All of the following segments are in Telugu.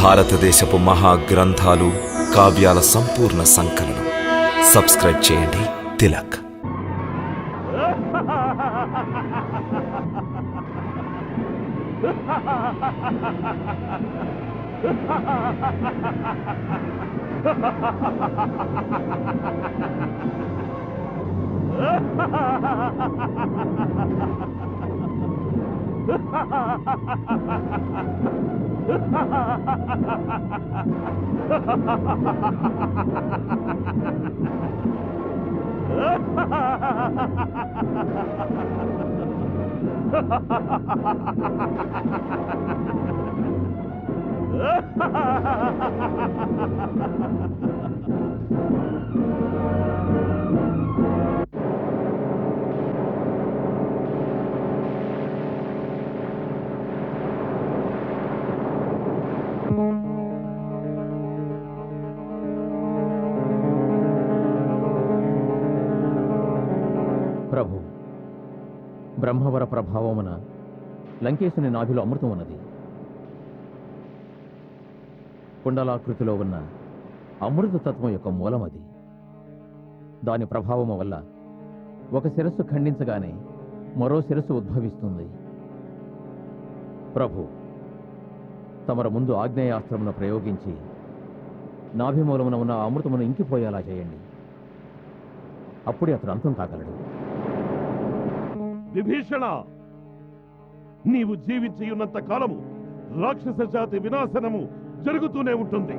భారతదేశపు మహాగ్రంథాలు, కావ్యాల సంపూర్ణ సంకలనం. సబ్స్క్రైబ్ చేయండి తిలక్. ప్రభు, బ్రహ్మవర ప్రభావమున లంకేశుని నాభిలో అమృతం ఉన్నది. కుండలాకృతిలో ఉన్న అమృతతత్వం యొక్క మూలం అది. దాని ప్రభావము వల్ల ఒక శిరస్సు ఖండించగానే మరో శిరస్సు ఉద్భవిస్తుంది. ప్రభు, తమర ముందు ఆగ్నేయాస్త్రమును ప్రయోగించి నాభిమూలమున ఉన్న అమృతమును ఇంకిపోయేలా చేయండి. అప్పుడే అతడు అంతం కాగలడు. విభీషణ, నీవు జీవించి ఉన్నంత కాలము రాక్షస జాతి వినాశనము జరుగుతూనే ఉంటుంది.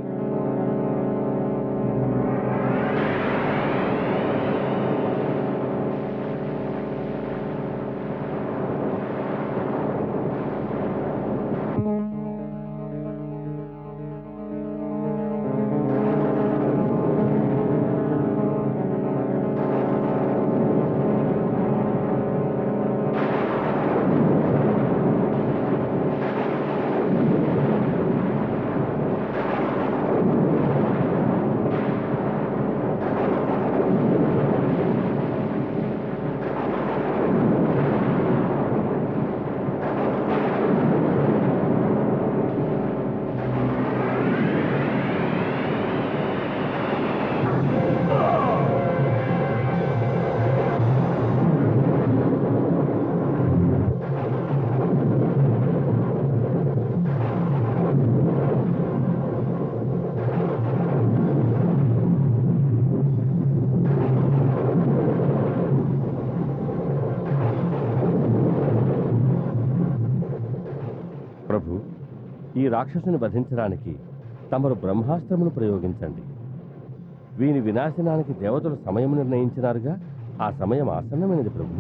ప్రభు, ఈ రాక్షసుని వధించడానికి తమరు బ్రహ్మాస్త్రమును ప్రయోగించండి. వీని వినాశనానికి దేవతలు సమయం నిర్ణయించినారుగా, ఆ సమయం ఆసన్నమైనది ప్రభు.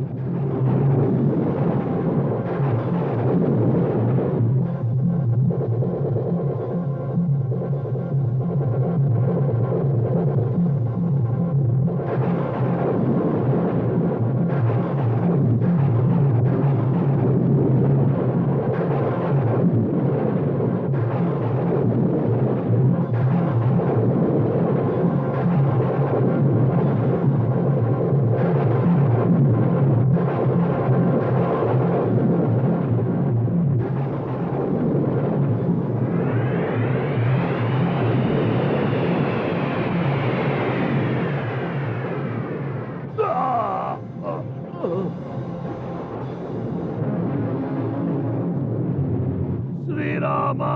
శ్రీరామా,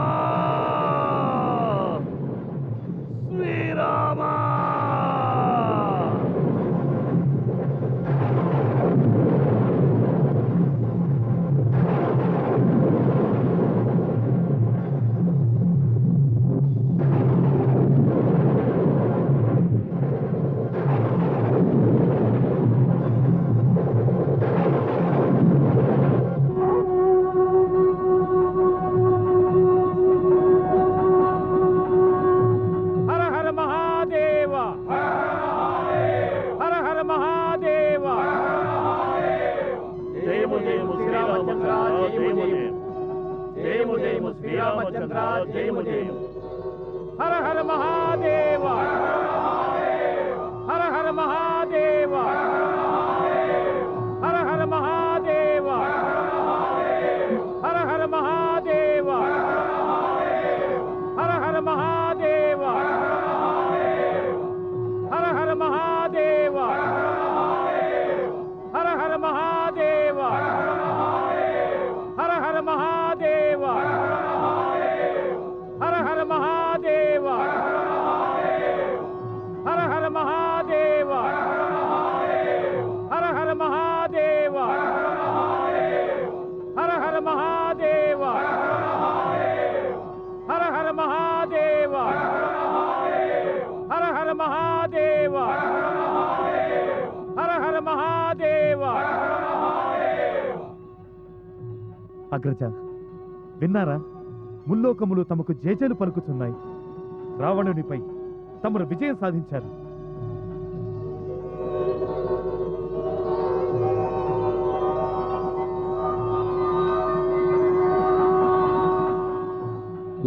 శ్రీరామా. हर हर महादेव, हर हर महादेव, हर हर महादेव, हर हर महादेव, हर हर అగ్రజ, విన్నారా? ముల్లోకములు తమకు జేజేలు పలుకుతున్నాయి. రావణునిపై తమరు విజయం సాధించారు.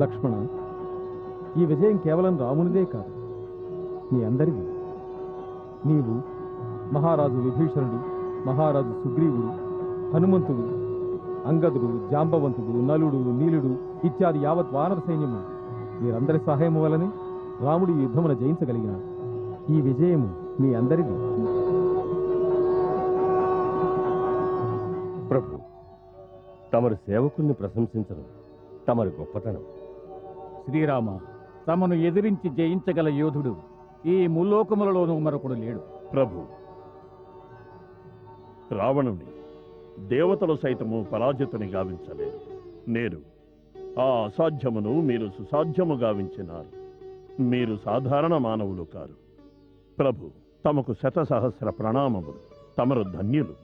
లక్ష్మణ, ఈ విజయం కేవలం రామునిదే కాదు, మీ అందరిది. నీవు, మహారాజు విభీషణుడు, మహారాజు సుగ్రీవుడు, హనుమంతుడు, అంగదుడు, జాంబవంతుడు, నలుడు, నీలుడు ఇత్యాది యావత్ వానర సైన్యము వీరందరి సహాయము వలనే రాముడు ఈ యుద్ధమున జయించగలిగినాడు. ఈ విజయము మీ అందరిది. ప్రభు, తమరు సేవకుల్ని ప్రశంసించడం తమరి గొప్పతనం. శ్రీరామ, తమను ఎదిరించి జయించగల యోధుడు ఈ ముల్లోకములలోనూ మరొకడు లేడు. ప్రభు, రావణుని దేవతలు సైతము పరాజితుని గావించలేరు. నేను ఆ అసాధ్యమును మీరు సుసాధ్యము గావించినారు. మీరు సాధారణ మానవులు కారు. ప్రభు, తమకు శతసహస్ర ప్రణామములు. తమరు ధన్యులు.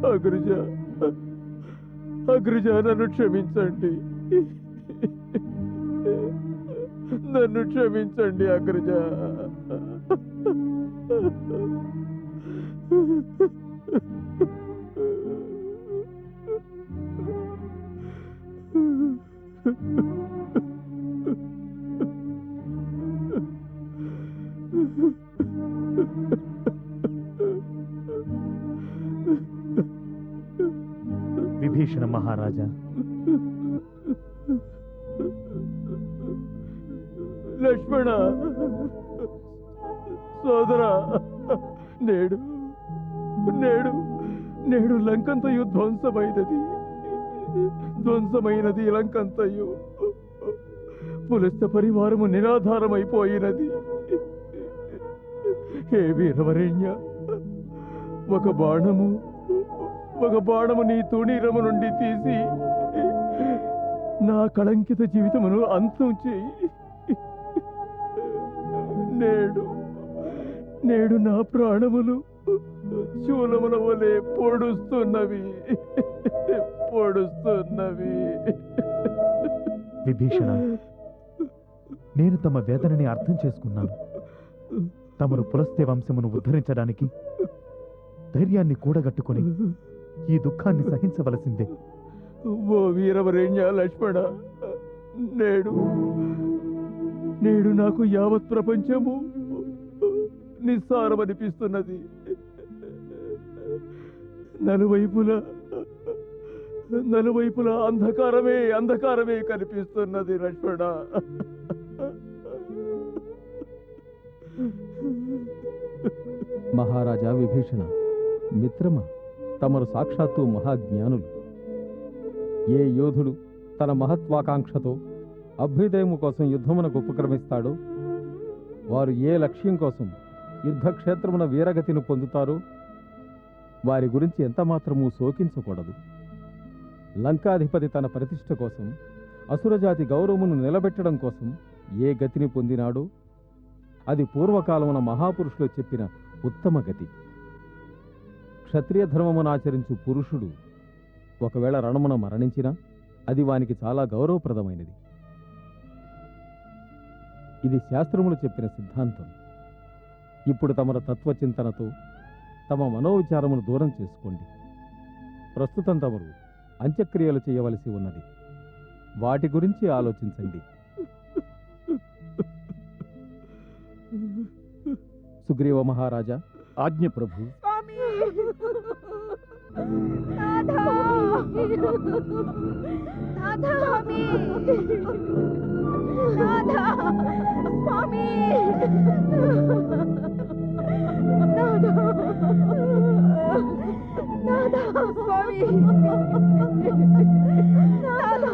అగ్రజ, అగ్రజ, నన్ను క్షమించండి. నన్ను క్షమించండి అగ్రజ. విభీషణ మహారాజా, లక్ష్మణ సోదరా, నేడు నేడు నేడు లంకంతయు ధ్వంసమైనది లంకంతయు. పులస్త పరివారము నిరాధారమైపోయినది. హే వీరవరేణ్య, ఒక బాణము నీ తూణీరము నుండి తీసి నా కళంకిత జీవితమును అంతం చేయి. నేడు నా ప్రాణములు శూలముల వలె పొడుస్తున్నవి. విభీషణ, నేను తమ వేదనని అర్థం చేసుకున్నాను. తమరు పులస్తే వంశమును ఉద్ధరించడానికి ధైర్యాన్ని కూడగట్టుకుని ఈ దుఃఖాన్ని సహించవలసిందే. ఓ వీరవరేణ్య లక్ష్మణ, నేడు నాకు యావత్ ప్రపంచము నిస్సారమనిపిస్తున్నది. నలువైపులా అంధకారమే కనిపిస్తున్నది లక్ష్మణ. మహారాజా విభీషణ, మిత్రమా, తమరు సాక్షాత్తు మహాజ్ఞానులు. ఏ యోధుడు తన మహత్వాకాంక్షతో అభ్యుదయము కోసం యుద్ధమునకు ఉపక్రమిస్తాడో, వారు ఏ లక్ష్యం కోసం యుద్ధక్షేత్రమున వీరగతిని పొందుతారో వారి గురించి ఎంతమాత్రమూ శోకించకూడదు. లంకాధిపతి తన ప్రతిష్ఠ కోసం, అసురజాతి గౌరవమును నిలబెట్టడం కోసం ఏ గతిని పొందినాడో అది పూర్వకాలమున మహాపురుషులు చెప్పిన ఉత్తమ గతి. క్షత్రియ ధర్మమును ఆచరించు పురుషుడు ఒకవేళ రణమున మరణించినా అది వానికి చాలా గౌరవప్రదమైనది. ఇది శాస్త్రములు చెప్పిన సిద్ధాంతం. ఇప్పుడు తమర తత్వచింతనతో తమ మనోవిచారమును దూరం చేసుకోండి. ప్రస్తుతం తమరు అంత్యక్రియలు చేయవలసి ఉన్నది. వాటి గురించి ఆలోచించండి. సుగ్రీవ మహారాజా, ఆజ్ఞ ప్రభు. స్వామి నాథా! నాథా! స్వామి నాథా! స్వామి నాథా! నాథా! స్వామి నాథా!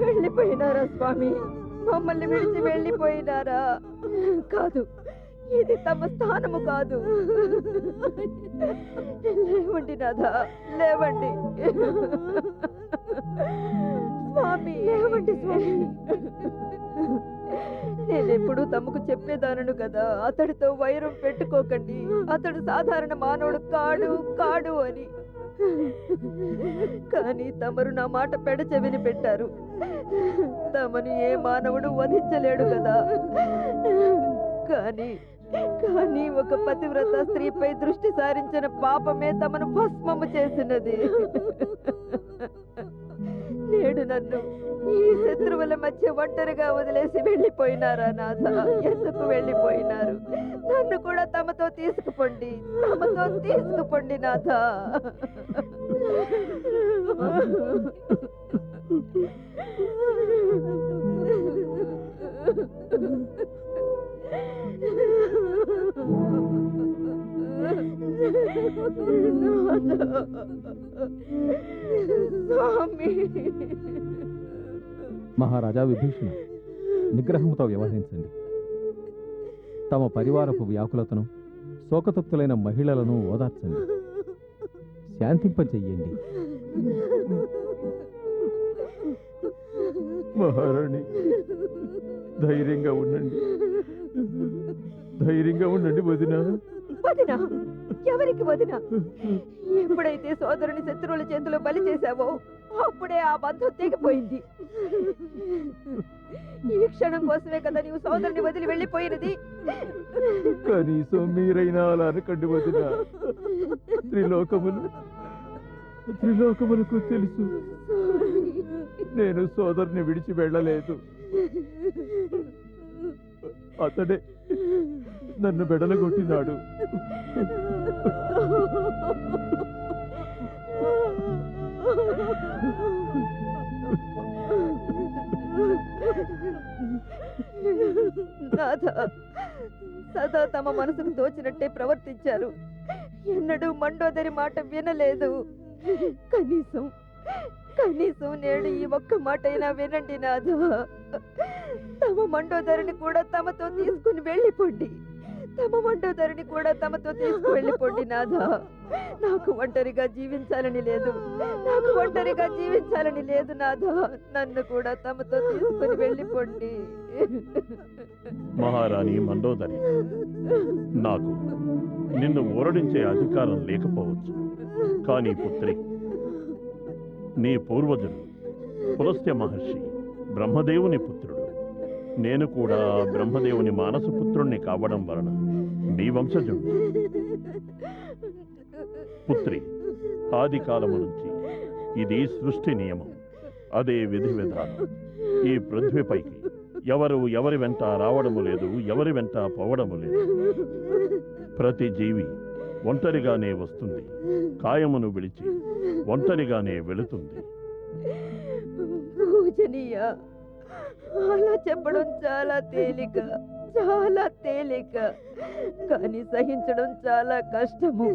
వెళ్ళిపోయినారా స్వామి? మమ్మల్ని విడిచి వెళ్ళిపోయినారా? కాదు, ఇది తమ స్థానము కాదు. లేవండి నాథా, లేవండి స్వామి, లేవండి స్వామి. నేనెప్పుడు తమకు చెప్పేదానను కదా, అతడితో వైరం పెట్టుకోకండి, అతడు సాధారణ మానవుడు కాడు కాడు అని. కానీ తమరు నా మాట పెడచెవిని పెట్టారు. తమను ఏ మానవుడు వధించలేడు కదా. కానీ ఒక పతివ్రత స్త్రీపై దృష్టి సారించిన పాపమే తమను భస్మము చేసినది. నేడు నన్ను ఈ శత్రువుల మధ్య ఒంటరిగా వదిలేసి వెళ్ళిపోయినారా నాథ? ఎందుకు వెళ్ళిపోయినారు? నన్ను కూడా తమతో తీసుకుపోండి, తమతో తీసుకుపోండి నాథ. మహారాజా విభీషణ, నిగ్రహంతో వ్యవహరించండి. తమ పరివారపు వ్యాకులతను, శోకతప్తులైన మహిళలను ఓదార్చండి, శాంతింపచెయ్యండి. మహారాణి, ధైర్యంగా ఉండండి, ధైర్యంగా ఉండండి వదినా. వదినా? ఎవరికి వదినా? ఎప్పుడైతే సోదరుని శత్రువుల చేతిలో బలి చేశావో అప్పుడే ఆ బంధం తెగిపోయింది. ఈ క్షణం కోసమే కదా నీవు సోదరుని వదిలి వెళ్ళిపోయినది. కనీసం మీరైనా అలా అనకండి వదినా. త్రిలోకములకు తెలుసు నేను సోదరుని విడిచి వెళ్ళలేదు. అతడే నన్ను బెడలగొట్టినాడు. నాథ, సదా తమ మనసుకు తోచినట్టే ప్రవర్తించారు. ఎన్నడూ మండోదరి మాట వినలేదు. కనీసం నేడు ఈ ఒక్క మాటైనా వినండి నాథ. తమ మండోదరిని కూడా తమతో తీసుకుని వెళ్ళిపోండి. తమ మండోదరిని కూడా తమతో తీసుకువెళ్ళిపోండి నాథ. నాకు ఒంటరిగా జీవించాలని లేదు, నాకు ఒంటరిగా జీవించాలని లేదు నాథ. నన్ను కూడా తమతో తీసుకుని వెళ్ళిపోండి. మహారాణి మండోదరి, నాకు నిన్ను ఊరడించే అధికారం లేకపోవచ్చు. కానీ పుత్రి, నీ పూర్వజుడు పులస్త్య మహర్షి బ్రహ్మదేవుని పుత్రుడు. నేను కూడా బ్రహ్మదేవుని మానసపుత్రుణ్ణి కావడం వలన నీ వంశజుడు. పుత్రి, ఆది కాలము నుంచి ఇది సృష్టి నియమం, అదే విధి విధానం. ఈ పృథ్వీపైకి ఎవరు ఎవరి వెంట రావడము లేదు, ఎవరి వెంట పోవడము లేదు. ప్రతి జీవి ఒంటరిగానే వస్తుంది, కాయమును విడిచి ఒంటరిగానే వెళుతుంది. పూజనీయ, అలా చెప్పడం చాలా తేలిక, చాలా తేలిక. కానీ సహించడం చాలా కష్టము,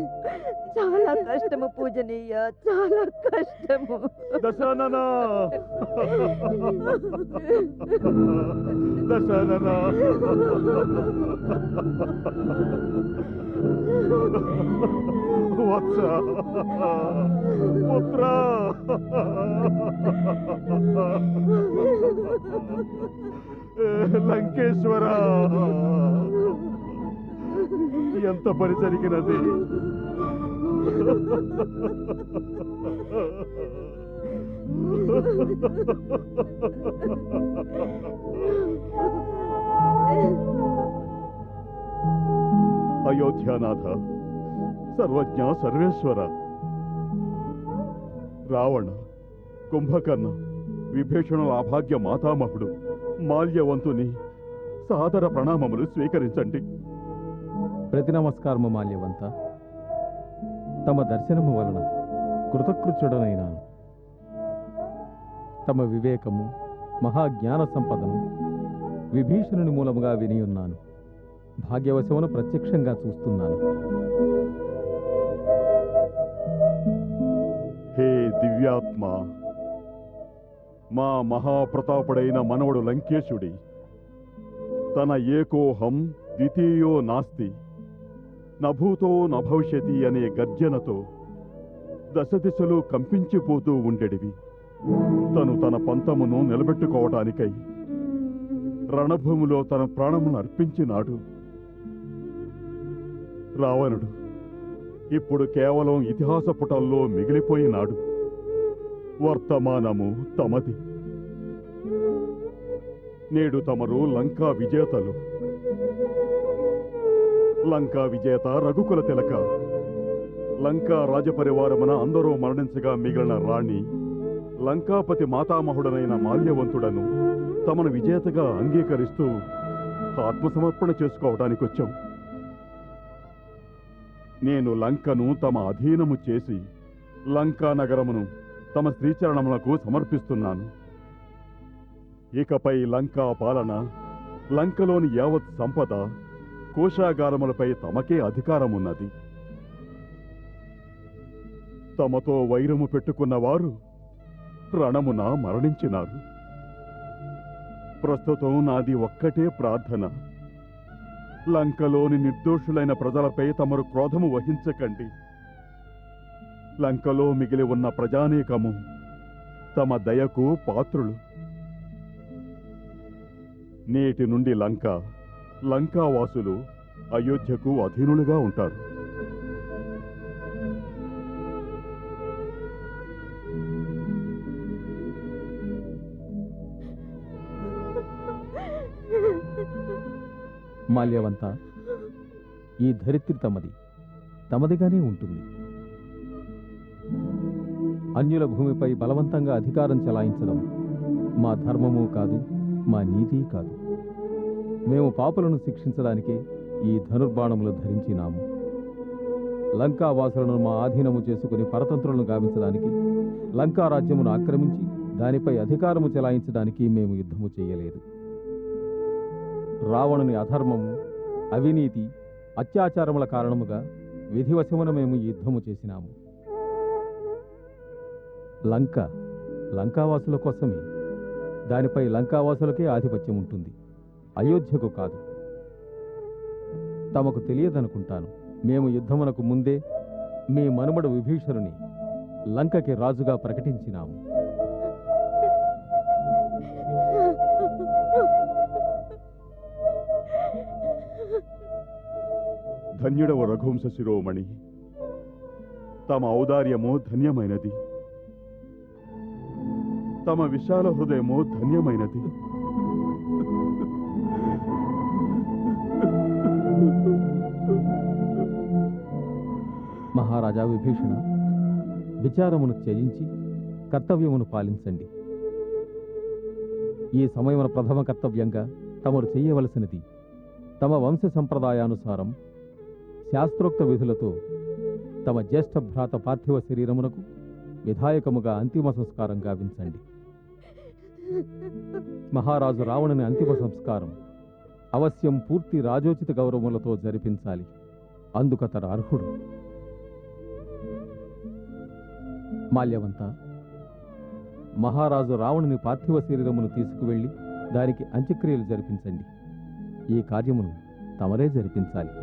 చాలా కష్టము పూజనీయ, చాలా కష్టము. దశాననా, దశాననా, వత్స, పుత్ర, లంకేశ్వర, ఎంత పని జరిగినది. అయోధ్యానాథ, సర్వజ్ఞ, సర్వేశ్వర, రావణ, కుంభకర్ణ, విభీషణుల అభాగ్య మాతామహుడు మాల్యవంతుని సాదర ప్రణామములు స్వీకరించండి. ప్రతి నమస్కారము మాల్యవంత. తమ దర్శనము వలన కృతకృత్యుడనైనాను. తమ వివేకము, మహాజ్ఞాన సంపదను విభీషణుని మూలముగా వినియున్నాను. భాగ్యవశమును ప్రత్యక్షంగా చూస్తున్నాను. హే దివ్యాత్మ, మా మహాప్రతాపుడైన మనవడు లంకేశుడి తన ఏకోహం ద్వితీయో నాస్తి నభూతో నభవిష్యతి అనే గర్జనతో దశ దిశలు కంపించిపోతూ ఉండెడివి. తను తన పంతమును నిలబెట్టుకోవటానికై రణభూమిలో తన ప్రాణమును అర్పించినాడు. రావణుడు ఇప్పుడు కేవలం ఇతిహాస పుటల్లో మిగిలిపోయినాడు. వర్తమానము తమది. నేడు తమరు లంకా విజేతలు. లంకా విజేత రఘుకుల తిలక, లంకా రాజపరివారమున అందరూ మరణించగా మిగిలిన రాణి, లంకాపతి మాతామహుడనైన మాల్యవంతుడను తమను విజేతగా అంగీకరిస్తూ ఆత్మసమర్పణ చేసుకోవడానికి వచ్చాం. నేను లంకను తమ అధీనము చేసి లంకా నగరమును తమ శ్రీచరణములకు సమర్పిస్తున్నాను. ఇకపై లంకా పాలన, లంకలోని యావత్ సంపద, కోశాగారములపై తమకే అధికారమున్నది. తమతో వైరము పెట్టుకున్న వారు రణమున మరణించినారు. ప్రస్తుతం నాది ఒక్కటే ప్రార్థన. లంకలోని నిర్దోషులైన ప్రజలపై తమరు క్రోధము వహించకండి. లంకలో మిగిలి ఉన్న ప్రజానీకము తమ దయకు పాత్రులు. నేటి నుండి లంకావాసులు అయోధ్యకు అధీనులుగా ఉంటారు. మాల్యవంత, ఈ ధరిత్రి తమదిగానే ఉంటుంది. అన్యుల భూమిపై బలవంతంగా అధికారం చెలాయించడం మా ధర్మము కాదు, మా నీతి కాదు. మేము పాపులను శిక్షించడానికే ఈ ధనుర్బాణములు ధరించినాము. లంకావాసులను మా ఆధీనము చేసుకుని పరతంత్రులను గావించడానికి, లంకా రాజ్యమును ఆక్రమించి దానిపై అధికారము చెలాయించడానికి మేము యుద్ధము చేయలేదు. రావణుని అధర్మము, అవినీతి, అత్యాచారముల కారణముగా విధివశమున మేము యుద్ధము చేసినాము. లంకావాసుల కోసమే. దానిపై లంకావాసులకే ఆధిపత్యం ఉంటుంది, అయోధ్యకు కాదు. తమకు తెలియదనుకుంటాను, మేము యుద్ధమునకు ముందే మీ మనుమడు విభీషణుని లంకకి రాజుగా ప్రకటించినాము. ధన్యుడవ రఘువంశ శిరోమణి, తమ ఔదార్యమో ధన్యమైనది, తమ విశాల హృదయమో ధన్యమైనది. మహారాజా విభీషణ, విచారమును త్యజించి కర్తవ్యమును పాలించండి. ఈ సమయమున ప్రథమ కర్తవ్యంగా తమరు చెయ్యవలసినది తమ వంశ సంప్రదాయానుసారం శాస్త్రోక్త విధులతో తమ జ్యేష్ఠ భ్రాత పార్థివ శరీరమునకు విధాయకముగా అంతిమ సంస్కారం గావించండి. మహారాజు రావణుని అంతిమ సంస్కారం అవశ్యం పూర్తి రాజోచిత గౌరవములతో జరిపించాలి. అందుకతడు అర్హుడు. మాల్యవంత, మహారాజు రావణుని పార్థివ శరీరమును తీసుకువెళ్ళి దానికి అంత్యక్రియలు జరిపించండి. ఈ కార్యమును తమరే జరిపించాలి.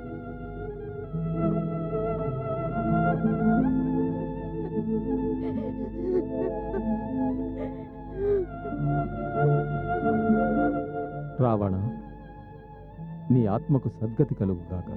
రావణ, నీ ఆత్మకు సద్గతి కలుగుగాక.